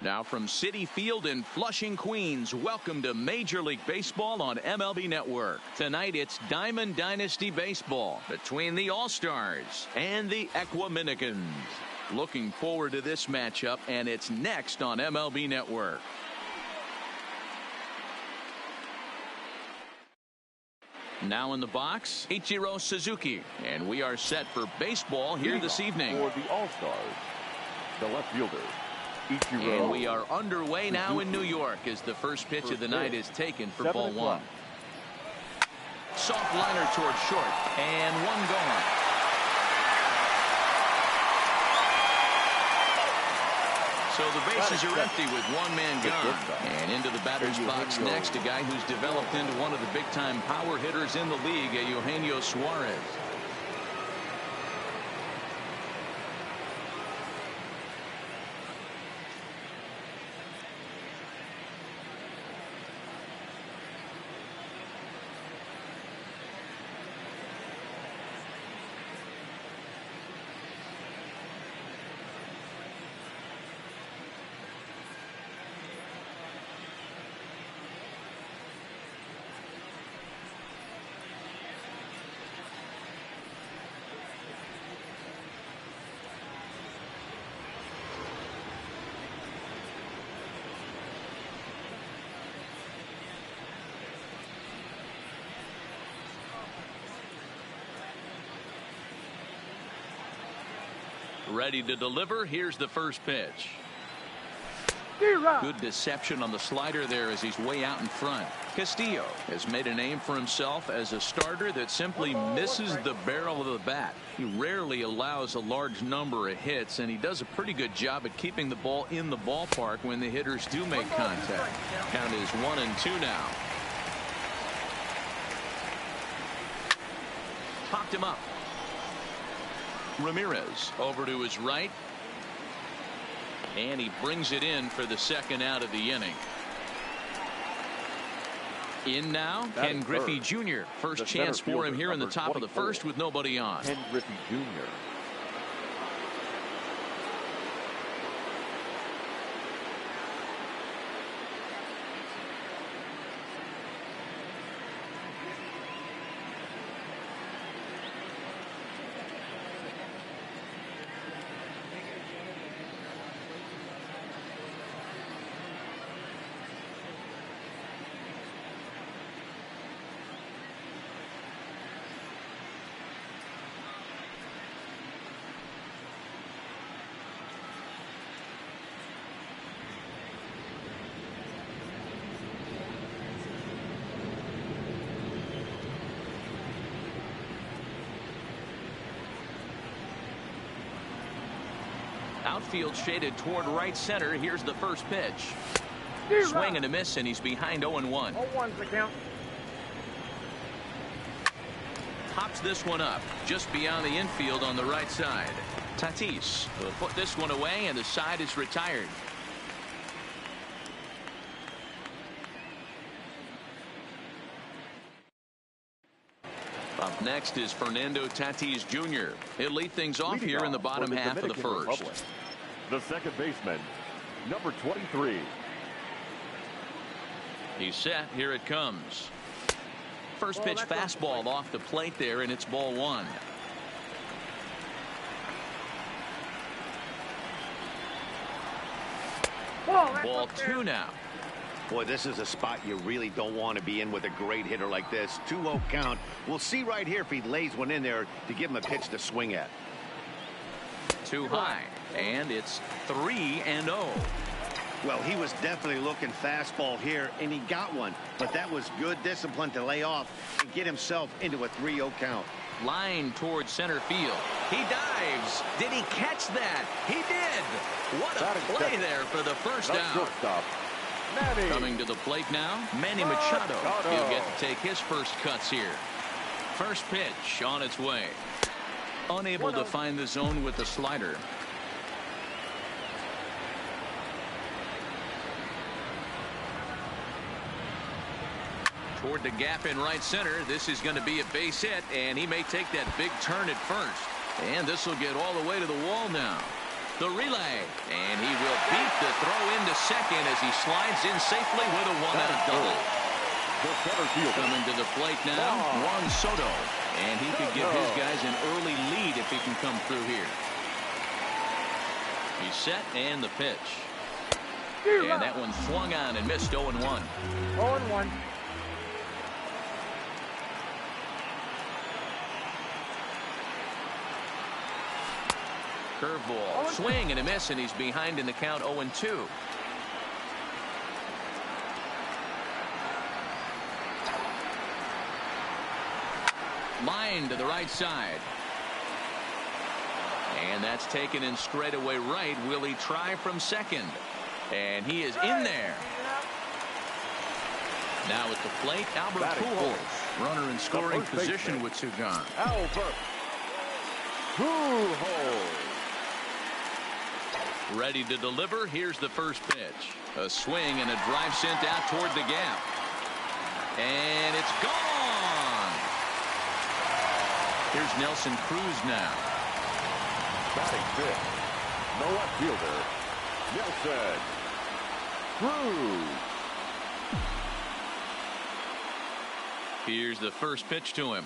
Now from Citi Field in Flushing, Queens, welcome to Major League Baseball on MLB Network. Tonight it's Diamond Dynasty Baseball between the All-Stars and the Equiminicans. Looking forward to this matchup, and it's next on MLB Network. Now in the box, Ichiro Suzuki, and we are set for baseball here this evening. For the All-Stars, the left fielder, Ichiro. And we are underway now in New York as the first pitch of the night is taken for ball one. Soft liner towards short, and one gone. So the bases are empty with one man gone. And into the batter's box next, a guy who's developed into one of the big-time power hitters in the league, Eugenio Suarez. Ready to deliver. Here's the first pitch. Good deception on the slider there as he's way out in front. Castillo has made a name for himself as a starter that simply misses the barrel of the bat. He rarely allows a large number of hits, and he does a pretty good job at keeping the ball in the ballpark when the hitters do make contact. Count is 1-2 now. Popped him up. Ramirez over to his right, and he brings it in for the second out of the inning. In now, Ken Griffey Jr. First chance for him here in the top of the first with nobody on. Ken Griffey Jr. Outfield shaded toward right center. Here's the first pitch. Swing and a miss, and he's behind 0-1. 0-1's the count. Pops this one up just beyond the infield on the right side. Tatis will put this one away, and the side is retired. Up next is Fernando Tatis Jr. He'll lead things off here in the bottom half of the first. The second baseman, number 23. He's set. Here it comes. First pitch fastball off the plate there, and it's ball one. Ball two now. Boy, this is a spot you really don't want to be in with a great hitter like this. 2-0 count. We'll see right here if he lays one in there to give him a pitch to swing at. Too high, and it's 3-0. Well, he was definitely looking fastball here, and he got one. But that was good discipline to lay off and get himself into a 3-0 count. Line towards center field. He dives. Did he catch that? He did. What a play there for the first out. Coming to the plate now, Manny Machado. He'll get to take his first cuts here. First pitch on its way. Unable to find the zone with the slider. Toward the gap in right center. This is going to be a base hit, and he may take that big turn at first. And this will get all the way to the wall now. The relay. And he will beat the throw into second as he slides in safely with a one-out double. Coming to the plate now, Juan Soto. And he could give his guys an early lead if he can come through here. He's set and the pitch. And that one swung on and missed 0-1. 0-1. Curveball, swing and a miss, and he's behind in the count 0-2. Line to the right side. And that's taken in straightaway right. Will he try from second? And he is in there. Now at the plate, Albert Pujols. Runner in scoring position with two gone. Albert Pujols. Ready to deliver. Here's the first pitch. A swing and a drive sent out toward the gap. And it's gone. Here's Nelson Cruz now. Batting fifth. No left fielder. Nelson Cruz. Here's the first pitch to him.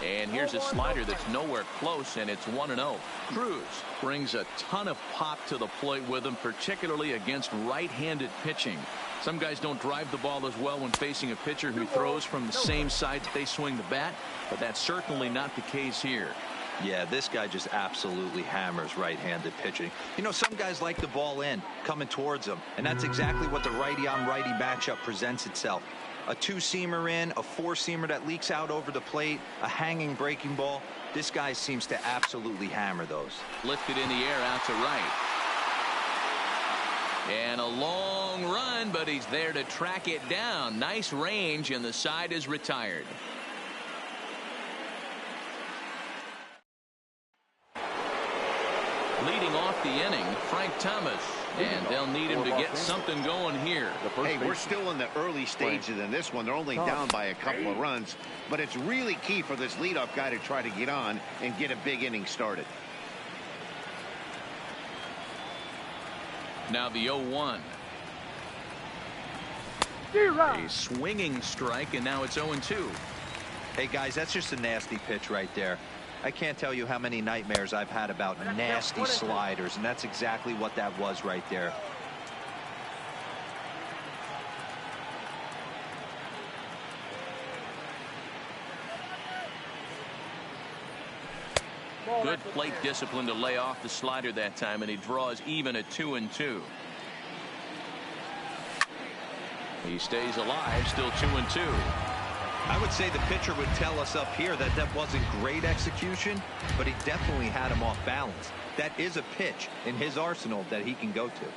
And here's a slider that's nowhere close, and it's 1-0. Cruz brings a ton of pop to the plate with him, particularly against right-handed pitching. Some guys don't drive the ball as well when facing a pitcher who throws from the same side that they swing the bat, but that's certainly not the case here. Yeah, this guy just absolutely hammers right-handed pitching. You know, some guys like the ball in, coming towards them, and that's exactly what the righty-on-righty matchup presents itself. A two-seamer in, a four-seamer that leaks out over the plate, a hanging breaking ball. This guy seems to absolutely hammer those. Lifted in the air out to right. And a long run, but he's there to track it down. Nice range, and the side is retired. Leading off the inning, Frank Thomas. And they'll need him to get something going here. Hey, we're still in the early stages in this one. They're only down by a couple of runs. But it's really key for this leadoff guy to try to get on and get a big inning started. Now the 0-1. A swinging strike, and now it's 0-2. Hey, guys, that's just a nasty pitch right there. I can't tell you how many nightmares I've had about nasty sliders, and that's exactly what that was right there. Good plate discipline to lay off the slider that time, and he draws even at 2-2. He stays alive, still 2-2. I would say the pitcher would tell us up here that that wasn't great execution, but he definitely had him off balance. That is a pitch in his arsenal that he can go to.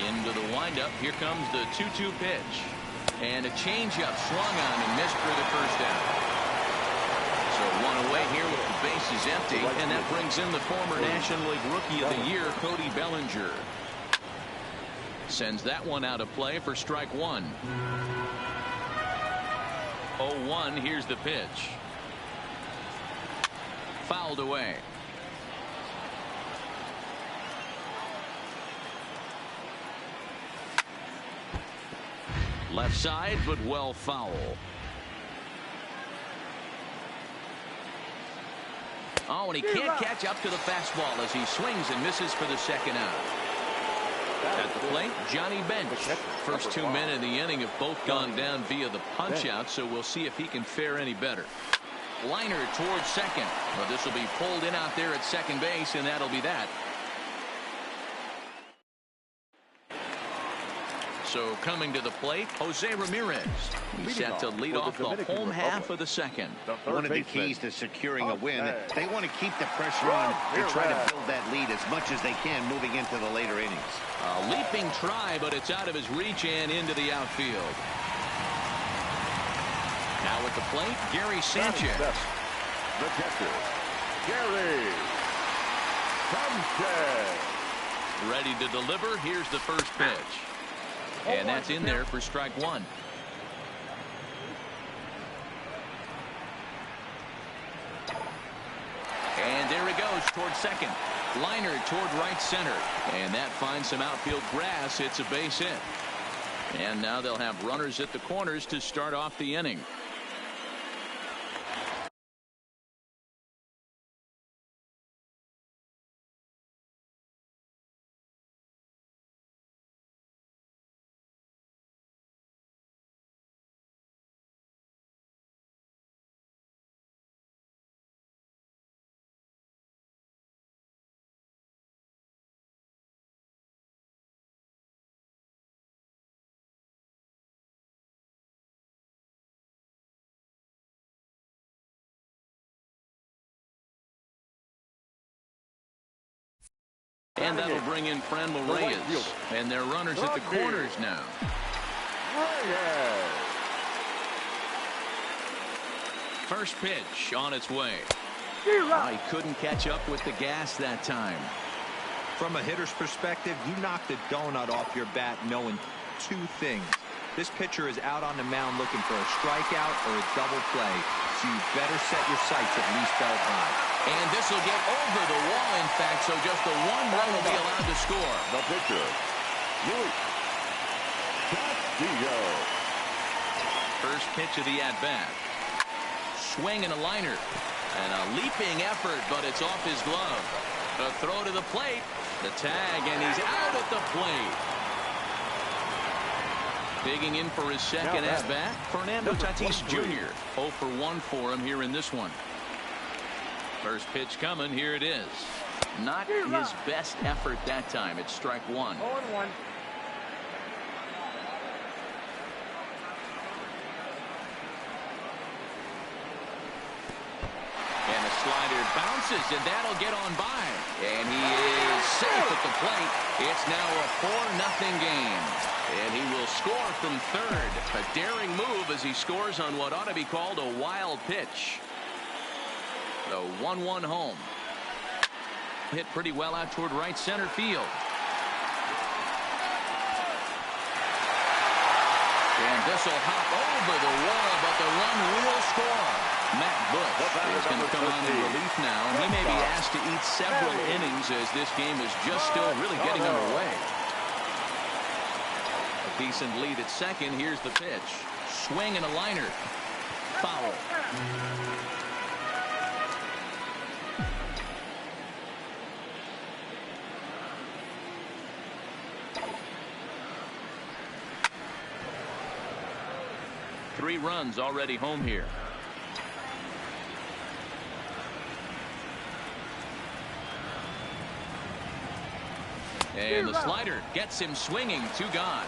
Into the windup. Here comes the 2-2 pitch. And a changeup swung on and missed for the first out. So one away here with the bases empty. And that brings in the former National League Rookie of the Year, Cody Bellinger. Sends that one out of play for strike one. 0-1. Here's the pitch. Fouled away. Left side, but well foul. Oh, and he can't catch up to the fastball as he swings and misses for the second out. At the plate, Johnny Bench. First 2 men in the inning have both gone down via the punch out, so we'll see if he can fare any better. Liner towards second. But this will be pulled in out there at second base, and that'll be that. So coming to the plate, Jose Ramirez. He's set to lead off the home half of the second. One of the keys to securing a win, they want to keep the pressure on and try to build that lead as much as they can moving into the later innings. A leaping try, but it's out of his reach and into the outfield. Now at the plate, Gary Sanchez. The catcher, Gary Sanchez. Ready to deliver. Here's the first pitch. And that's in there for strike one. And there he goes toward second. Liner toward right center. And that finds some outfield grass. It's a base hit. And now they'll have runners at the corners to start off the inning. And that'll bring in Franmil Reyes. And they're runners at the corners now. First pitch on its way. He couldn't catch up with the gas that time. From a hitter's perspective, you knock the donut off your bat knowing two things. This pitcher is out on the mound looking for a strikeout or a double play. So you better set your sights at least belt high. And this will get over the wall, in fact, so just the one run will be allowed to score. The pitcher, Luis Castillo. First pitch of the at-bat. Swing and a liner. And a leaping effort, but it's off his glove. A throw to the plate. The tag, and he's out at the plate. Digging in for his second at-bat, Fernando Tatis Jr. 0 for 1 for him here in this one. First pitch coming. Here it is. Not his best effort that time. It's strike one. 0-1. And the slider bounces, and that'll get on by. And he is safe at the plate. It's now a 4-0 game. And he will score from third. A daring move as he scores on what ought to be called a wild pitch. The 1-1 home. Hit pretty well out toward right center field. And this will hop over the wall, but the run will score. Matt Bush is going to come on in relief now, and he may be asked to eat several innings as this game is just still really getting underway. A decent lead at second. Here's the pitch. Swing and a liner. Foul. Three runs already home here. And the slider gets him swinging. 2 gone.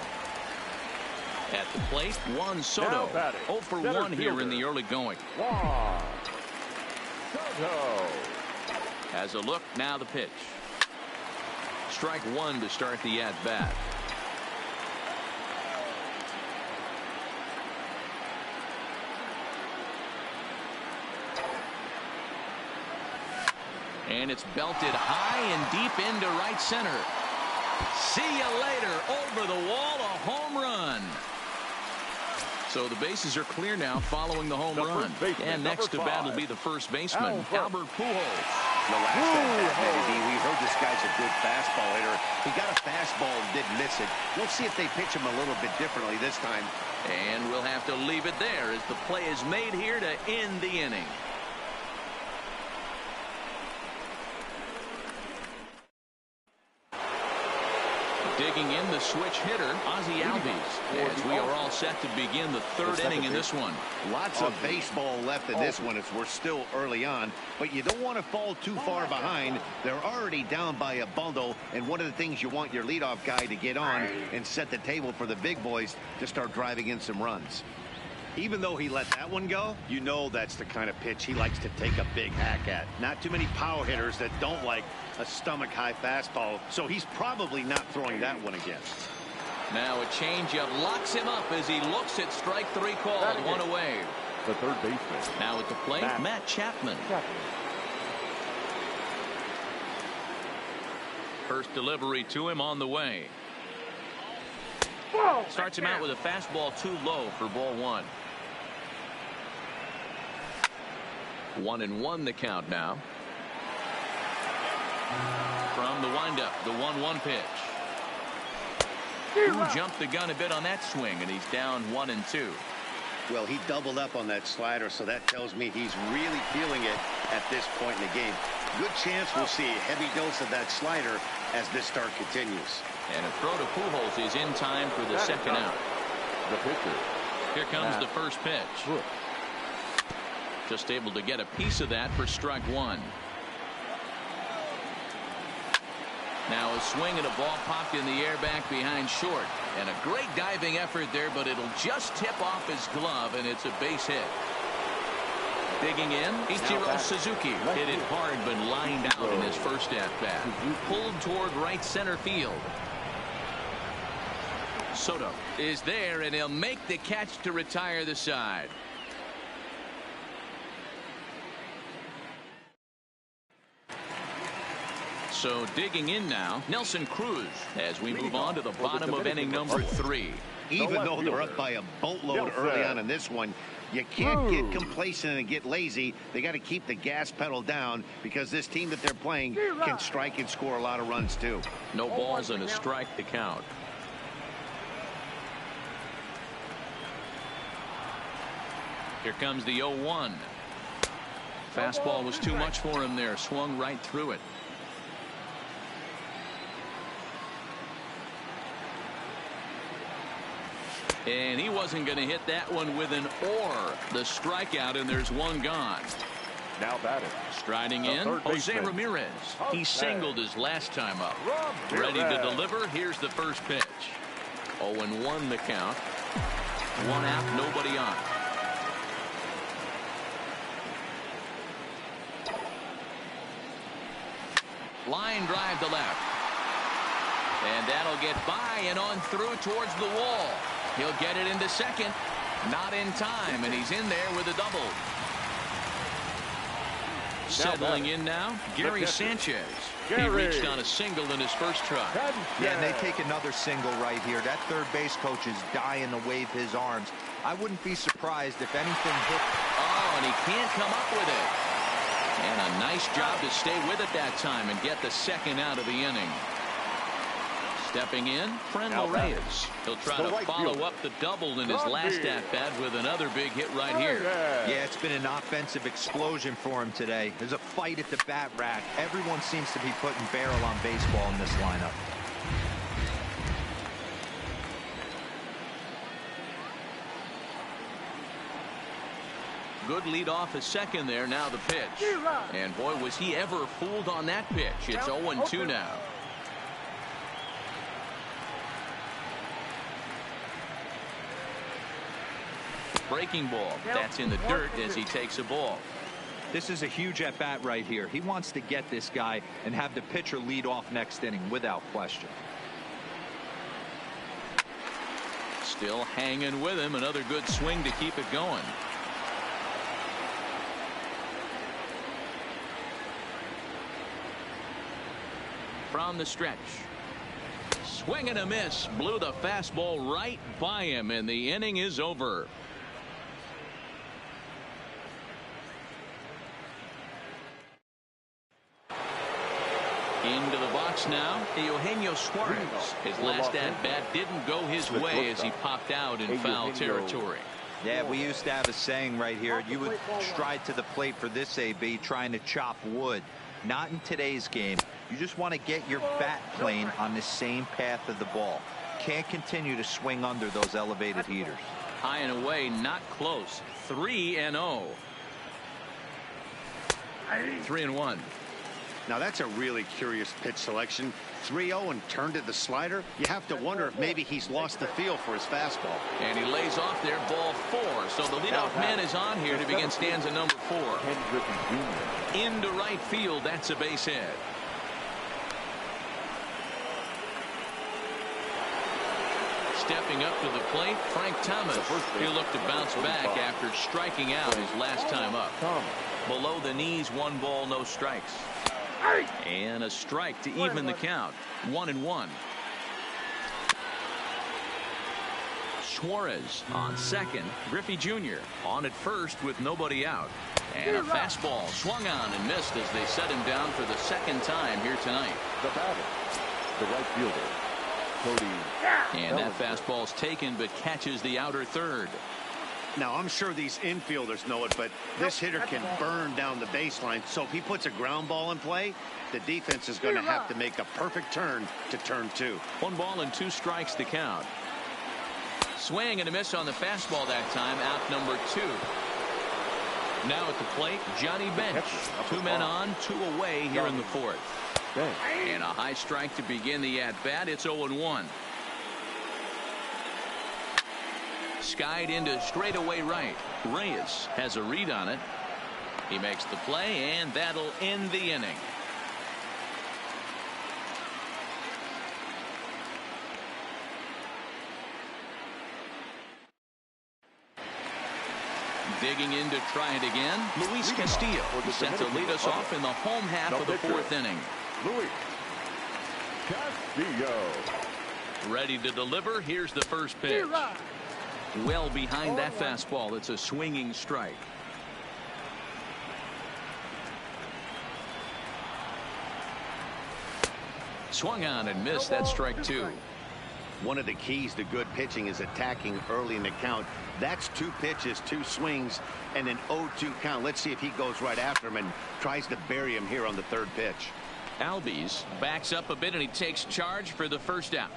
At the plate, Juan Soto. 0 for 1 here in the early going. Juan Soto. Has a look. Now the pitch. Strike one to start the at-bat. And it's belted high and deep into right center. See you later. Over the wall, a home run. So the bases are clear now following the home run. And next to bat will be the first baseman, Albert Pujols. The last at-bat, we heard this guy's a good fastball hitter. He got a fastball and didn't miss it. We'll see if they pitch him a little bit differently this time. And we'll have to leave it there as the play is made here to end the inning. Digging in the switch hitter, Ozzie Albies, as we are all set to begin the third inning in this one. Lots of baseball left in this one as we're still early on, but you don't want to fall too far behind. They're already down by a bundle, and one of the things you want your leadoff guy to get on and set the table for the big boys to start driving in some runs. Even though he let that one go, you know that's the kind of pitch he likes to take a big hack at. Not too many power hitters that don't like a stomach-high fastball, so he's probably not throwing that one again. Now a changeup locks him up as he looks at strike three called. One away. The third baseman. Now at the plate, Matt Chapman. First delivery to him on the way. Starts him out with a fastball too low for ball one. 1-1 the count now. From the windup, the 1-1 pitch. Who jumped the gun a bit on that swing, and he's down 1-2. Well, he doubled up on that slider, so that tells me he's really feeling it at this point in the game. Good chance we'll see a heavy dose of that slider as this start continues. And a throw to Pujols is in time for the second out. The pitcher. Here comes the first pitch. Just able to get a piece of that for strike one. Now a swing and a ball popped in the air back behind short. And a great diving effort there, but it'll just tip off his glove, and it's a base hit. Digging in, Ichiro Suzuki hit it hard but lined out in his first at-bat. Pulled toward right center field. Soto is there, and he'll make the catch to retire the side. So digging in now, Nelson Cruz, as we move on to the bottom of inning number 3. Even though they're up by a boatload early on in this one, you can't get complacent and get lazy. They got to keep the gas pedal down because this team that they're playing can strike and score a lot of runs too. No balls and a strike to count. Here comes the 0-1. Fastball was too much for him there. Swung right through it. And he wasn't going to hit that one with an or. The strikeout, and there's one gone. Now batting. Striding in, Jose Ramirez. He singled his last time up. Ready to deliver. Here's the first pitch. 0-1 the count. One out, nobody on. Line drive to left. And that'll get by and on through towards the wall. He'll get it into second. Not in time, and he's in there with a double. Settling in now, Gary Sanchez. He reached on a single in his first try. Yeah, and they take another single right here. That third base coach is dying to wave his arms. I wouldn't be surprised if anything hit. Oh, and he can't come up with it. And a nice job to stay with it that time and get the second out of the inning. Stepping in, Frenlo Reyes. He'll try to follow up the double in his last at-bat with another big hit right here. Yeah, it's been an offensive explosion for him today. There's a fight at the bat rack. Everyone seems to be putting barrel on baseball in this lineup. Good lead off a second there. Now the pitch. And boy, was he ever fooled on that pitch. It's 0-2 now. Breaking ball. That's in the dirt as he takes a ball. This is a huge at-bat right here. He wants to get this guy and have the pitcher lead off next inning without question. Still hanging with him. Another good swing to keep it going. From the stretch. Swing and a miss. Blew the fastball right by him, and the inning is over. Into the box now, Eugenio Suarez. His last at-bat didn't go his way as he popped out in foul territory. Yeah, we used to have a saying right here. You would stride to the plate for this AB trying to chop wood. Not in today's game. You just want to get your bat plane on the same path of the ball. Can't continue to swing under those elevated heaters. High and away, not close. 3-0. 3-1. Now that's a really curious pitch selection. 3-0 and turned to the slider. You have to wonder if maybe he's lost the feel for his fastball. And he lays off there, ball 4. So the leadoff man is on here to begin stanza number 4. Into right field, that's a base hit. Stepping up to the plate, Frank Thomas. He'll look to bounce back after striking out his last time up. Below the knees, 1 ball, no strikes. And a strike to even the count. 1-1. Suarez on second. Griffey Jr. on at first with nobody out. And a fastball swung on and missed as they set him down for the second time here tonight. The batter, the right fielder, Cody. And that fastball's taken but catches the outer third. Now, I'm sure these infielders know it, but this hitter can burn down the baseline. So if he puts a ground ball in play, the defense is going to have to make a perfect turn to turn 2. 1 ball and 2 strikes to count. Swing and a miss on the fastball that time. Out number 2. Now at the plate, Johnny Bench. 2 men on, 2 away here in the 4th. And a high strike to begin the at-bat. It's 0-1. Skied into straightaway right. Reyes has a read on it. He makes the play, and that'll end the inning. Digging in to try it again, Luis Castillo set to lead us off in the home half of the 4th inning. Luis Castillo. Ready to deliver. Here's the first pitch. Well behind that fastball. It's a swinging strike. Swung on and missed. That's strike 2. One of the keys to good pitching is attacking early in the count. That's 2 pitches, 2 swings, and an 0-2 count. Let's see if he goes right after him and tries to bury him here on the 3rd pitch. Albies backs up a bit and he takes charge for the first out.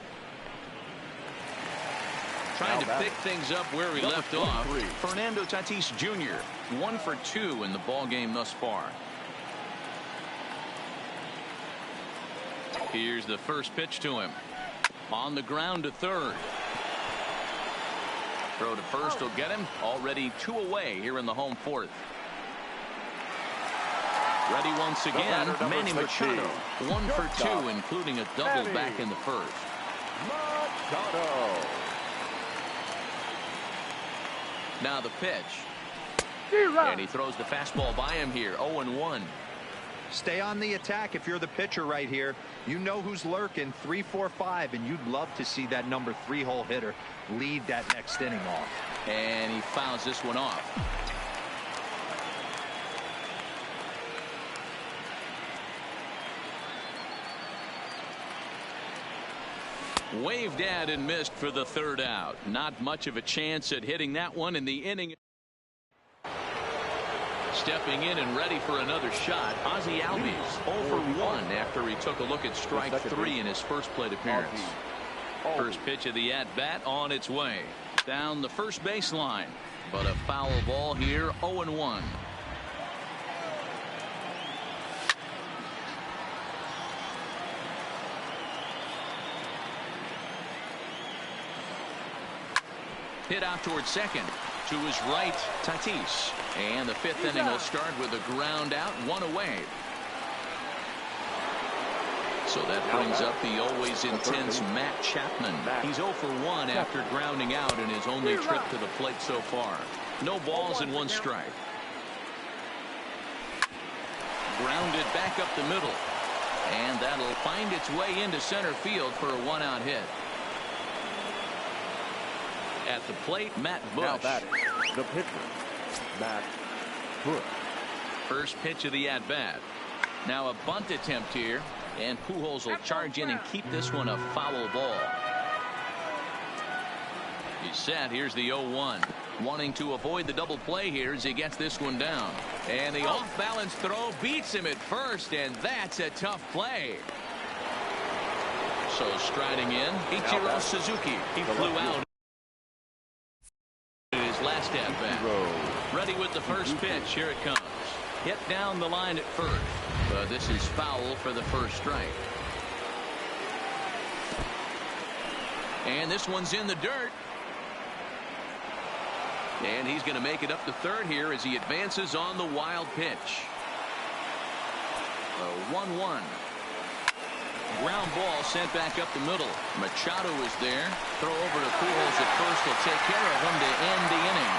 Trying to pick things up where we left off. Fernando Tatis Jr. 1 for 2 in the ball game thus far. Here's the first pitch to him. On the ground to third. Throw to first will get him. Already 2 away here in the home 4th. Ready once again, Manny Machado. 1 for 2, including a double back in the 1st. Machado. Now the pitch. And he throws the fastball by him here. 0-1. Stay on the attack if you're the pitcher right here. You know who's lurking. 3, 4, 5, and you'd love to see that number 3-hole hitter lead that next inning off. And he fouls this one off. Waved at and missed for the 3rd out. Not much of a chance at hitting that one in the inning. Stepping in and ready for another shot, Ozzie Albies 0 for 1 after he took a look at strike 3 in his first plate appearance. First pitch of the at-bat on its way. Down the first baseline, but a foul ball here. 0-1. Hit out towards second. To his right, Tatis. And the 5th inning will start with a ground out, 1 away. So that brings up the always intense Matt Chapman. He's 0 for 1 after grounding out in his only trip to the plate so far. No balls and 1 strike. Grounded back up the middle. And that'll find its way into center field for a 1-out hit. At the plate, Matt Bush. Now batting, the pitcher, Matt Bush. First pitch of the at-bat. Now a bunt attempt here, and Pujols will charge in and keep this one a foul ball. He's set. Here's the 0-1. Wanting to avoid the double play here as he gets this one down. And the off-balance throw beats him at first, and that's a tough play. So striding in, Ichiro Suzuki. He flew out in his last at-bat. Ready with the first pitch. Here it comes. Hit down the line at first. But this is foul for the first strike. And this one's in the dirt. And he's going to make it up to third here as he advances on the wild pitch. A 1-1. Ground ball sent back up the middle. Machado is there. Throw over to Pujols at first. Will take care of him to end the inning.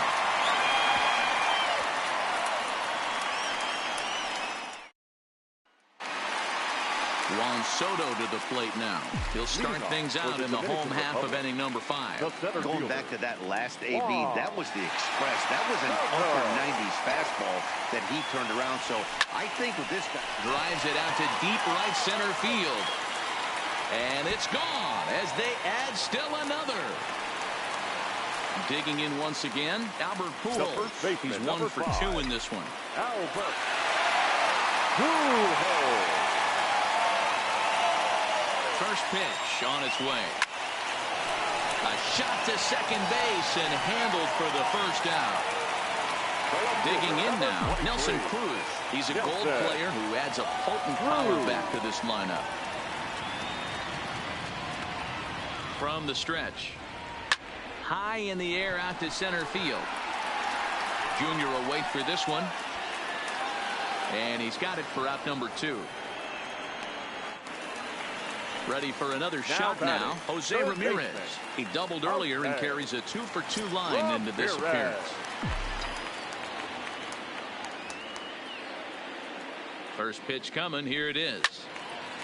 Juan Soto to the plate now. He'll start things out in the home half of inning number 5. Going back to that last AB, that was the express. That was an upper 90s fastball that he turned around. So I think with this guy, drives it out to deep right center field. And it's gone as they add still another. Digging in once again, Albert Pujols. He's 1 for 2 in this one. Albert Pujols. First pitch on its way. A shot to second base and handled for the first out. Digging in now, Nelson Cruz. He's a gold player who adds a potent power back to this lineup. From the stretch. High in the air out to center field. Junior will wait for this one. And he's got it for out number 2. Ready for another shot now. Jose Ramirez. He doubled earlier and carries a 2 for 2 line into this appearance. First pitch coming. Here it is.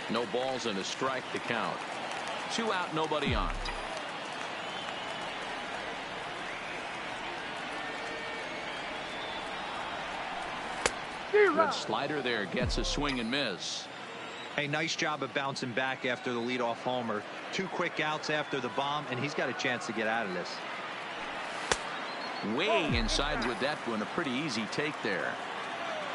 No balls and a strike to count. 2 out, nobody on. Good slider there. Gets a swing and miss. Hey, nice job of bouncing back after the leadoff homer. 2 quick outs after the bomb, and he's got a chance to get out of this. Way inside with that one. A pretty easy take there.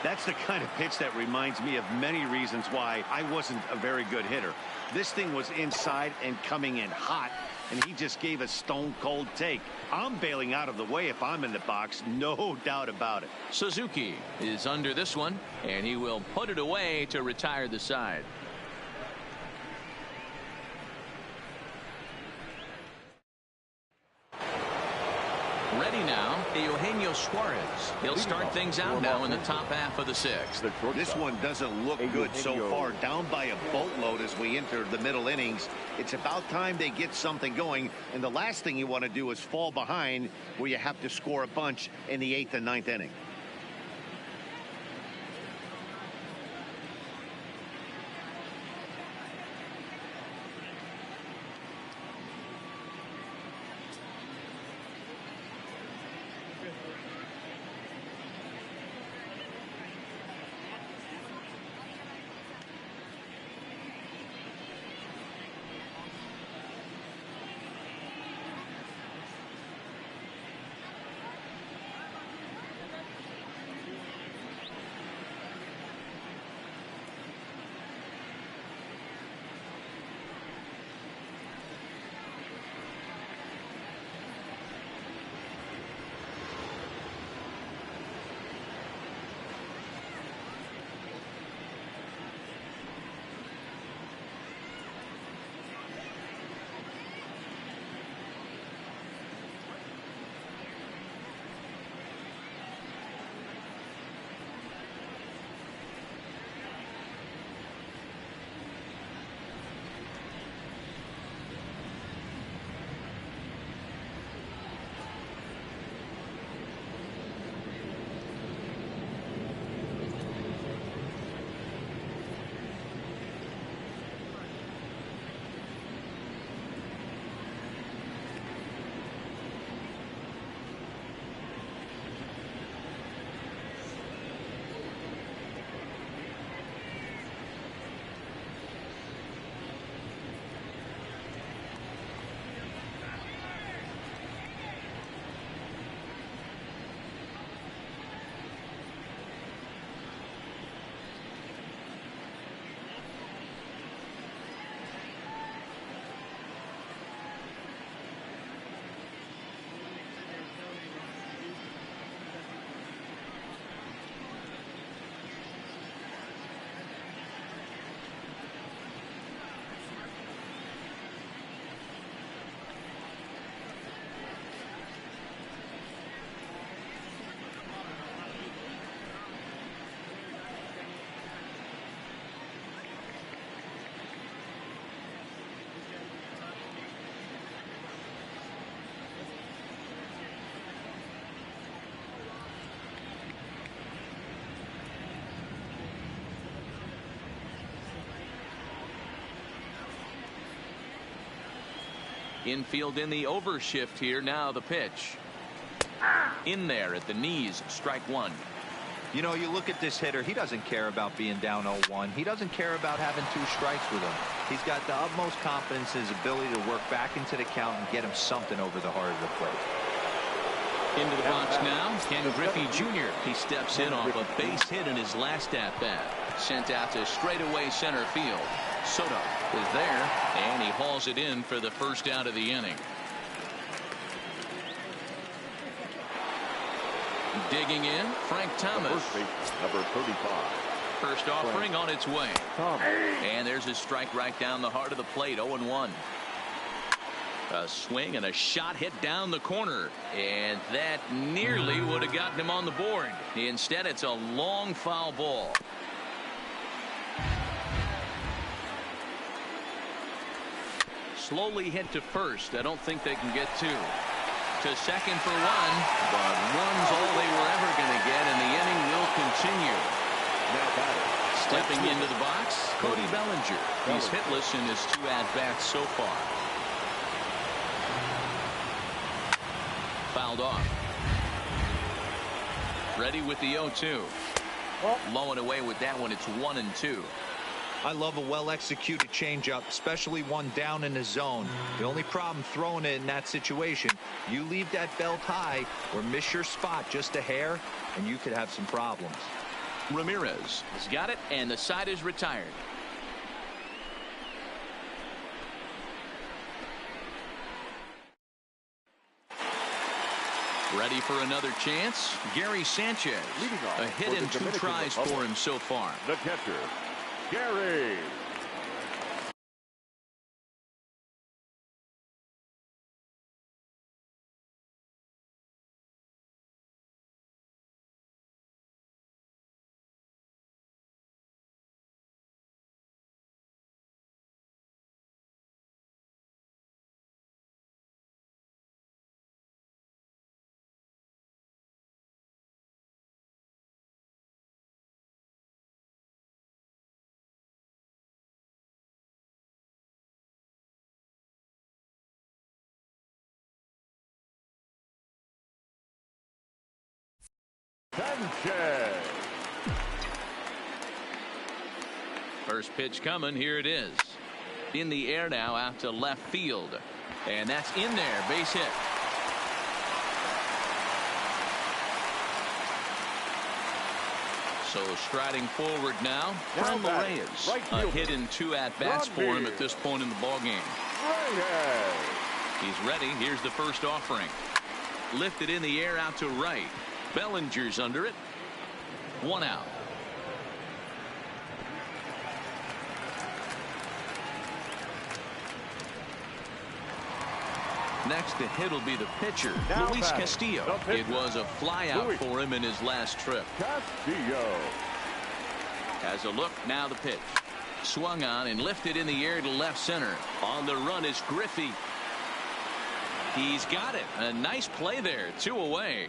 That's the kind of pitch that reminds me of many reasons why I wasn't a very good hitter. This thing was inside and coming in hot, and he just gave a stone-cold take. I'm bailing out of the way if I'm in the box, no doubt about it. Suzuki is under this one, and he will put it away to retire the side. Ready now, Eugenio Suarez. He'll start things out now in the top half of the 6th. This one doesn't look good so far. Down by a boatload as we enter the middle innings. It's about time they get something going. And the last thing you want to do is fall behind where you have to score a bunch in the 8th and 9th inning. Infield in the overshift here. Now the pitch. In there at the knees. Strike one. You know, you look at this hitter, he doesn't care about being down 0-1. He doesn't care about having 2 strikes with him. He's got the utmost confidence in his ability to work back into the count and get him something over the heart of the plate. Into the box now, Ken Griffey Jr. He steps in off a base hit in his last at-bat. Sent out to straightaway center field. Soto is there, and he hauls it in for the first out of the inning. Digging in, Frank Thomas. Number 35. First offering on its way. And there's a strike right down the heart of the plate. 0-1. A swing and a shot hit down the corner. And that nearly would have gotten him on the board. Instead, it's a long foul ball. Slowly hit to first. I don't think they can get 2. To second for 1, but one's all they were ever going to get, and the inning will continue. Stepping into the box, Cody Bellinger. He's hitless in his 2 at-bats so far. Fouled off. Ready with the 0-2. Low and away with that one. It's 1-2. I love a well-executed changeup, especially one down in the zone. The only problem throwing it in that situation, you leave that belt high or miss your spot just a hair, and you could have some problems. Ramirez has got it, and the side is retired. Ready for another chance? Gary Sanchez. A hit and 2 tries for him so far. The catcher, Gary. Sanchez. First pitch coming. Here it is. In the air now out to left field. And that's in there. Base hit. So striding forward now, Franmil Reyes. A hit in 2 at-bats for him at this point in the ballgame. He's ready. Here's the first offering. Lifted in the air out to right. Bellinger's under it. 1 out. Next to hit will be the pitcher, Luis Castillo. It was a fly out for him in his last trip. Castillo has a look. Now the pitch. Swung on and lifted in the air to left center. On the run is Griffey. He's got it. A nice play there. 2 away.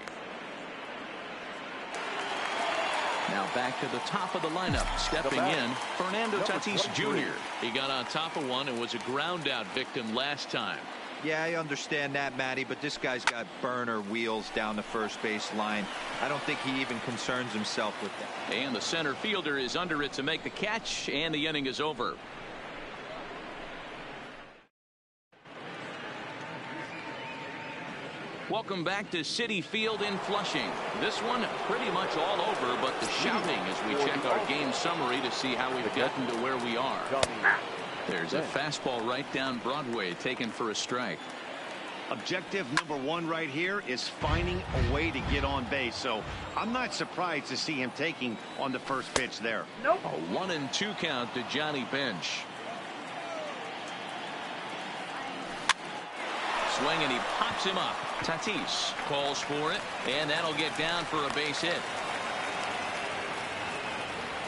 Now back to the top of the lineup. Stepping in, Fernando Tatis Jr. He got on top of one and was a ground out victim last time. Yeah, I understand that, Matty, but this guy's got burner wheels down the first base line. I don't think he even concerns himself with that. And the center fielder is under it to make the catch, and the inning is over. Welcome back to Citi Field in Flushing. This one pretty much all over, but the shouting as we check our game summary to see how we've gotten to where we are. There's a fastball right down Broadway taken for a strike. Objective number 1 right here is finding a way to get on base. So I'm not surprised to see him taking on the first pitch there. A 1-2 count to Johnny Bench. Swing and he pops him up. Tatis calls for it, and that'll get down for a base hit.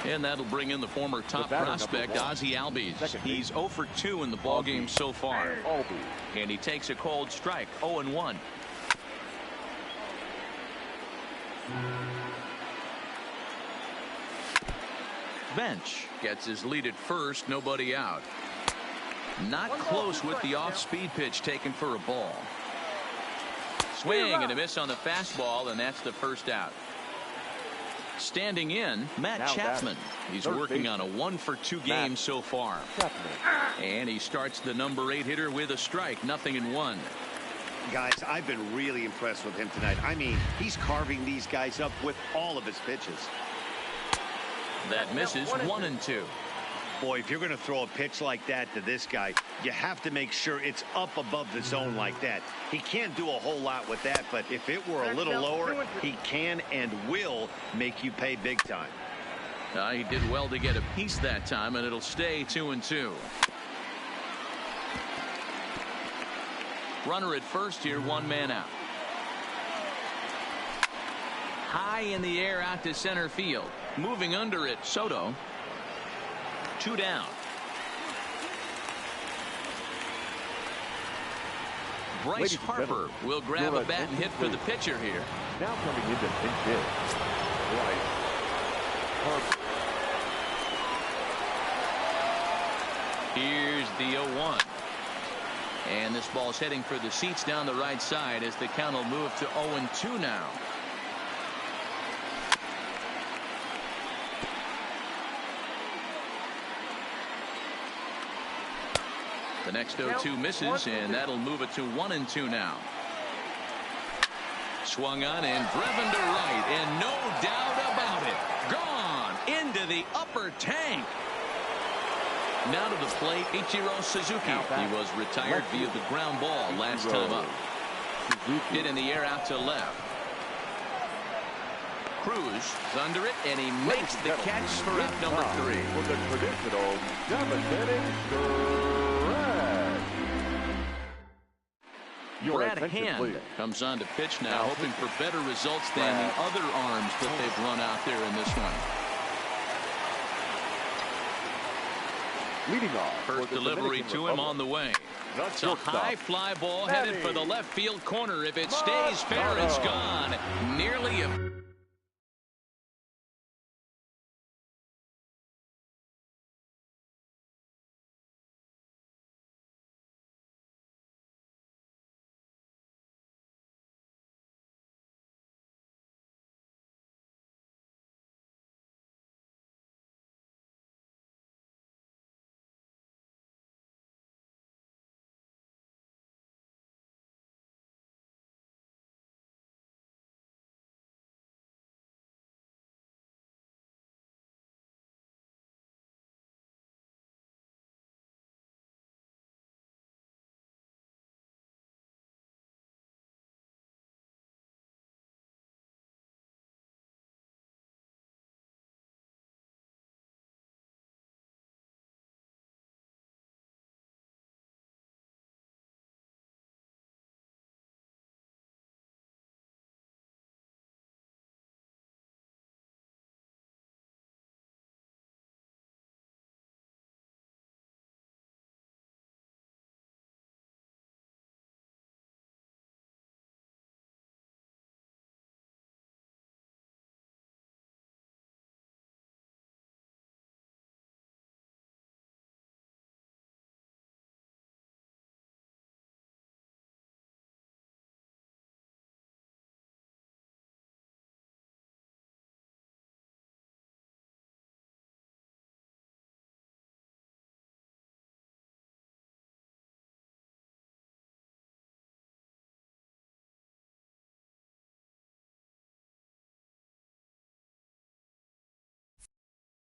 And that'll bring in the former top prospect, Ozzie Albies. He's 0 for 2 in the ballgame so far. And he takes a cold strike, 0-1. Bench gets his lead at first, nobody out. Not close with the off-speed pitch taken for a ball. Swing and a miss on the fastball, and that's the first out. Standing in, Matt Chapman. He's working on a 1-for-2 game so far. And he starts the number 8 hitter with a strike, 0-1. Guys, I've been really impressed with him tonight. I mean, he's carving these guys up with all of his pitches. That misses, 1-2. Boy, if you're going to throw a pitch like that to this guy, you have to make sure it's up above the zone like that. He can't do a whole lot with that, but if it were a little lower, he can and will make you pay big time. He did well to get a piece that time, and it'll stay 2-2. Runner at first here, 1 man out. High in the air out to center field. Moving under it, Soto. 2 down. Bryce Harper will grab a bat and hit for the pitcher here. Now coming into pinch hit, Bryce Harper. Here's the 0-1. And this ball's heading for the seats down the right side as the count will move to 0-2 now. The next 0-2 misses, and that'll move it to 1-2 now. Swung on and driven to right, and no doubt about it. Gone into the upper tank. Now to the plate, Ichiro Suzuki. He was retired via the ground ball last time up. Hit in the air out to left. Cruz is under it, and he makes the catch for out number 3. For the traditional devastating Brad Hand comes on to pitch now, hoping for better results than the other arms that they've run out there in this one. Leading off. First delivery to him on the way. It's a high fly ball headed for the left field corner. If it stays fair, it's gone. Nearly a...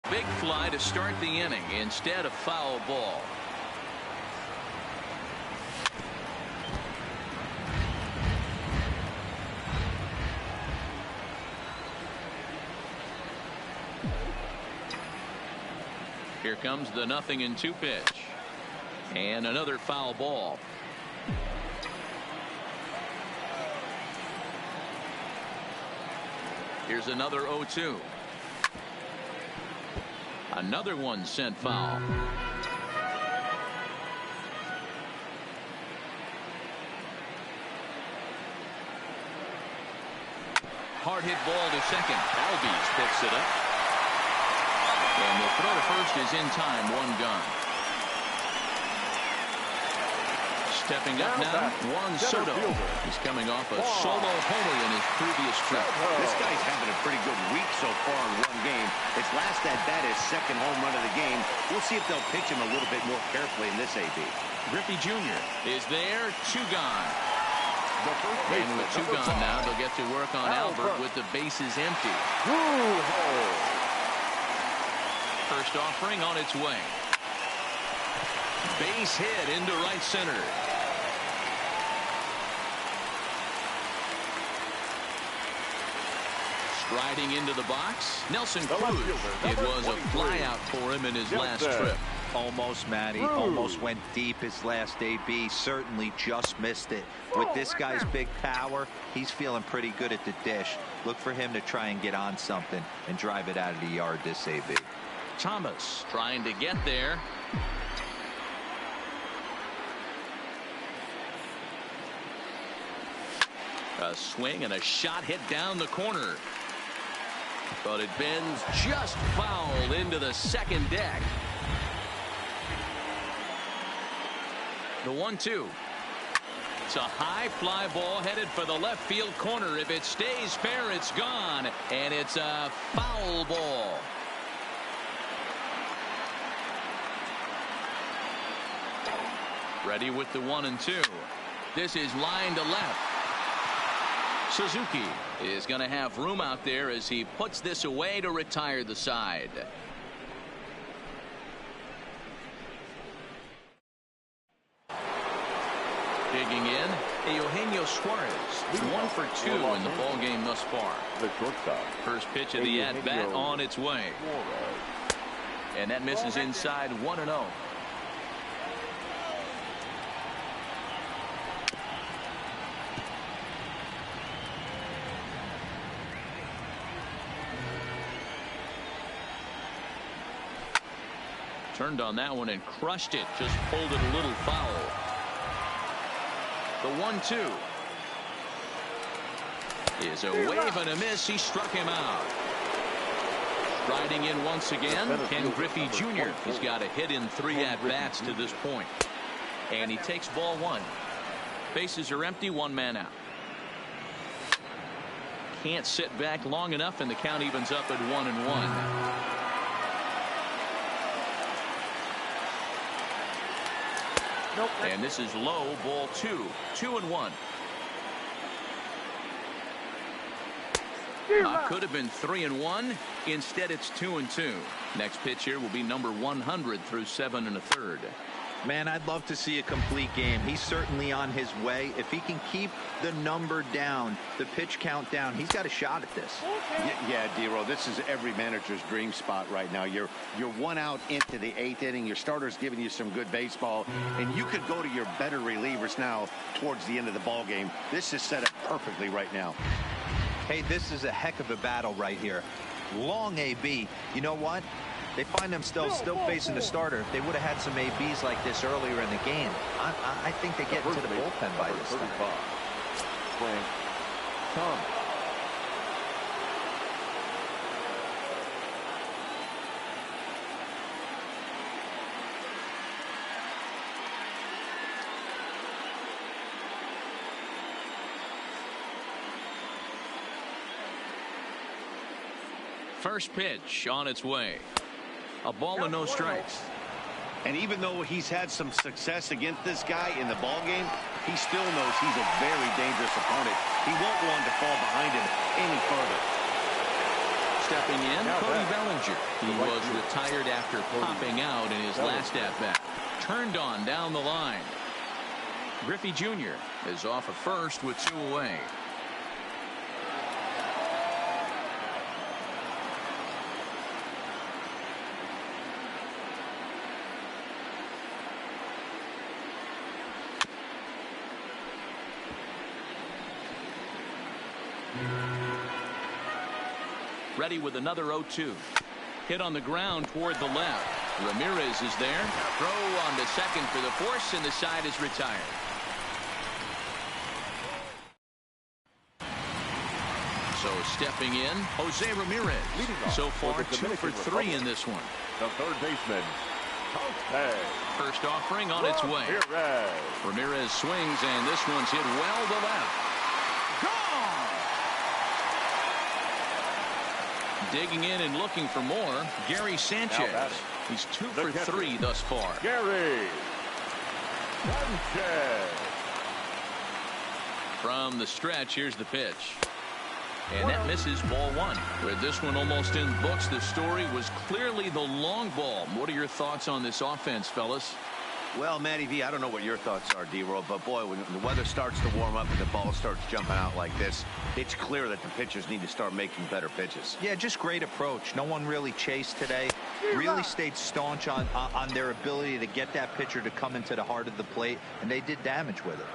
Big fly to start the inning instead of foul ball. Here comes the 0-2 pitch. And another foul ball. Here's another 0-2. Another one sent foul. Hard hit ball to second. Albies picks it up. And the throw to first is in time. 1 gone. Stepping up now, Juan Soto. He's coming off a solo homer in his previous trip. This guy's having a pretty good week so far in one game. His last at-bat is second home run of the game. We'll see if they'll pitch him a little bit more carefully in this AB. Griffey Jr. is there, 2 gone. And with 2 gone now, they'll get to work on Albert with the bases empty. First offering on its way. Base hit into right center. Striding into the box, Nelson Cruz. It was a flyout for him in his last trip. Almost, Matty. Almost went deep his last AB. Certainly just missed it. With this guy's big power, he's feeling pretty good at the dish. Look for him to try and get on something and drive it out of the yard this AB. Thomas trying to get there. A swing and a shot hit down the corner. But it bends just foul into the second deck. The 1-2. It's a high fly ball headed for the left field corner. If it stays fair, it's gone. And it's a foul ball. Ready with the 1-2. This is line to left. Suzuki is going to have room out there as he puts this away to retire the side. Digging in, Eugenio Suarez, 1 for 2 in the ball game thus far. First pitch of the at-bat on its way. And that misses inside 1-0. Turned on that one and crushed it. Just pulled it a little foul. The 1-2 is a wave and a miss. He struck him out. Striding in once again, Ken Griffey Jr. He's got a hit in 3 at-bats to this point. And he takes ball 1. Bases are empty, 1 man out. Can't sit back long enough, and the count evens up at 1-1. And this is low, ball 2. 2-1. Could have been 3-1. Instead, it's 2-2. Next pitch here will be number 100 through 7 1/3. Man, I'd love to see a complete game. He's certainly on his way. If he can keep the number down, the pitch count down, he's got a shot at this. Yeah, D-Roll, this is every manager's dream spot right now. You're 1 out into the 8th inning. Your starter's giving you some good baseball, and you could go to your better relievers now towards the end of the ball game. This is set up perfectly right now. Hey, this is a heck of a battle right here. Long AB. You know what? They find themselves still facing the starter. If they would have had some ABs like this earlier in the game, I think they get into the bullpen by this time. First pitch on its way. A ball and no strikes. And even though he's had some success against this guy in the ball game, he still knows he's a very dangerous opponent. He won't want to fall behind him any further. Stepping in, Cody Bellinger. He was retired after popping out in his last at-bat. Turned on down the line. Griffey Jr. is off at first with 2 away. Ready with another 0-2. Hit on the ground toward the left. Ramirez is there. Throw on to second for the force, and the side is retired. So stepping in, Jose Ramirez. So far 2 for 3 in this one. The third baseman, Okay. First offering on its way. Ramirez swings, and this one's hit well to left. Gone! Digging in and looking for more, Gary Sanchez. He's 2 for 3 thus far. Gary Sanchez. From the stretch, here's the pitch. And that misses, ball 1. With this one almost in books, the story was clearly the long ball. What are your thoughts on this offense, fellas? Well, Matty V, I don't know what your thoughts are, D-Roll, but boy, when the weather starts to warm up and the ball starts jumping out like this, it's clear that the pitchers need to start making better pitches. Yeah, just great approach. No one really chased today. Really stayed staunch on their ability to get that pitcher to come into the heart of the plate, and they did damage with it.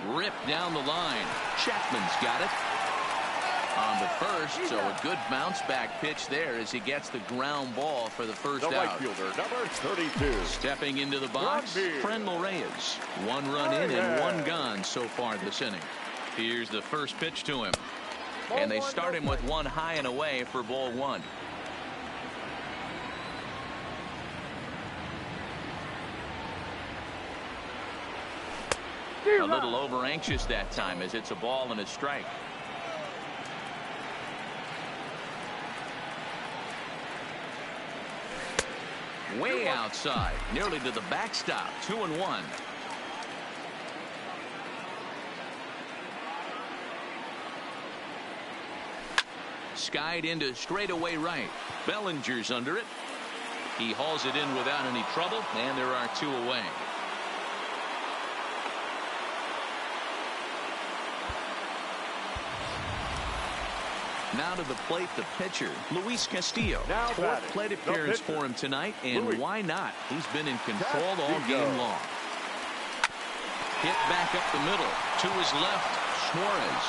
Ripped down the line. Chapman's got it on the first, so a good bounce back pitch there as he gets the ground ball for the first The out. right fielder, number 32. Stepping into the box, Frenmel Reyes. 1 run in and 1 gone so far this inning. Here's the first pitch to him, and they start him with 1 high and away for ball 1. A little over anxious that time as it's a ball and a strike. Way outside, nearly to the backstop. 2-1. Skied into straightaway right. Bellinger's under it. He hauls it in without any trouble, and there are 2 away. Now to the plate, the pitcher, Luis Castillo. 4th plate appearance for him tonight, and why not? He's been in control all game long. Hit back up the middle. To his left, Suarez.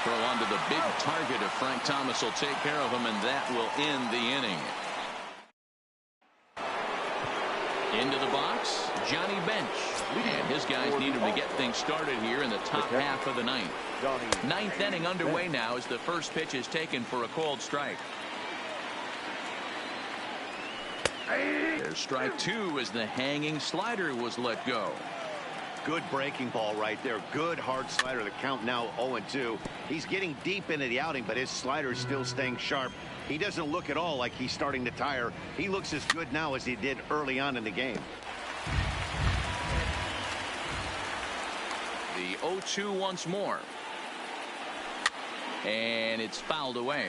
Throw onto the big target of Frank Thomas will take care of him, and that will end the inning. Into the box, Johnny Bench. And his guys need him to get things started here in the top half of the ninth. 9th inning underway now as the first pitch is taken for a called strike. There's strike 2 as the hanging slider was let go. Good breaking ball right there. Good hard slider. The count now 0-2. He's getting deep into the outing, but his slider is still staying sharp. He doesn't look at all like he's starting to tire. He looks as good now as he did early on in the game. The 0-2 once more. And it's fouled away.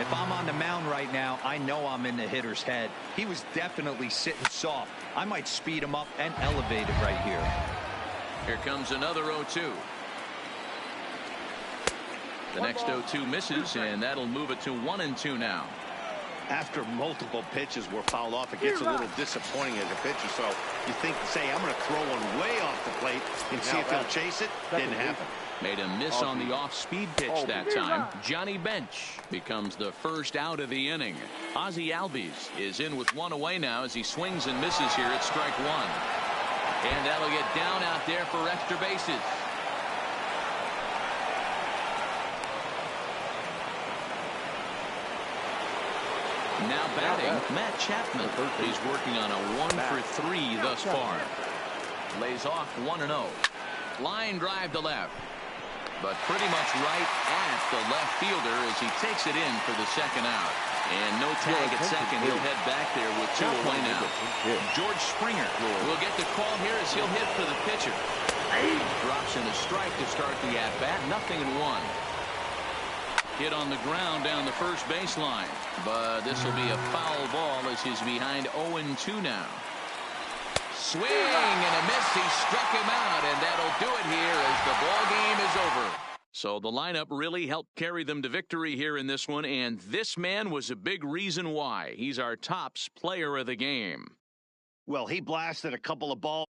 If I'm on the mound right now, I know I'm in the hitter's head. He was definitely sitting soft. I might speed him up and elevate it right here. Here comes another 0-2. The next 0-2 misses, and that'll move it to 1-2 now. After multiple pitches were fouled off, it gets a little disappointing as a pitcher. So you think, say, I'm going to throw one way off the plate and see if he'll chase it. Didn't happen. Made a miss on the off-speed pitch that time. Johnny Bench becomes the first out of the inning. Ozzie Albies is in with 1 away now as he swings and misses here at strike 1. And that'll get down out there for extra bases. Now batting, Matt Chapman. He's working on a 1 for 3 thus far. Lays off 1-0. Line drive to left. But pretty much right at the left fielder as he takes it in for the second out. And no tag at second. He'll head back there with 2 away now. George Springer will get the call here as he'll hit for the pitcher. Drops in a strike to start the at-bat. 0-1. Hit on the ground down the first baseline. But this will be a foul ball as he's behind 0-2 now. Swing and a miss. He struck him out, and that'll do it here as the ball game is over. So the lineup really helped carry them to victory here in this one, and this man was a big reason why. He's our tops player of the game. Well, he blasted a couple of balls.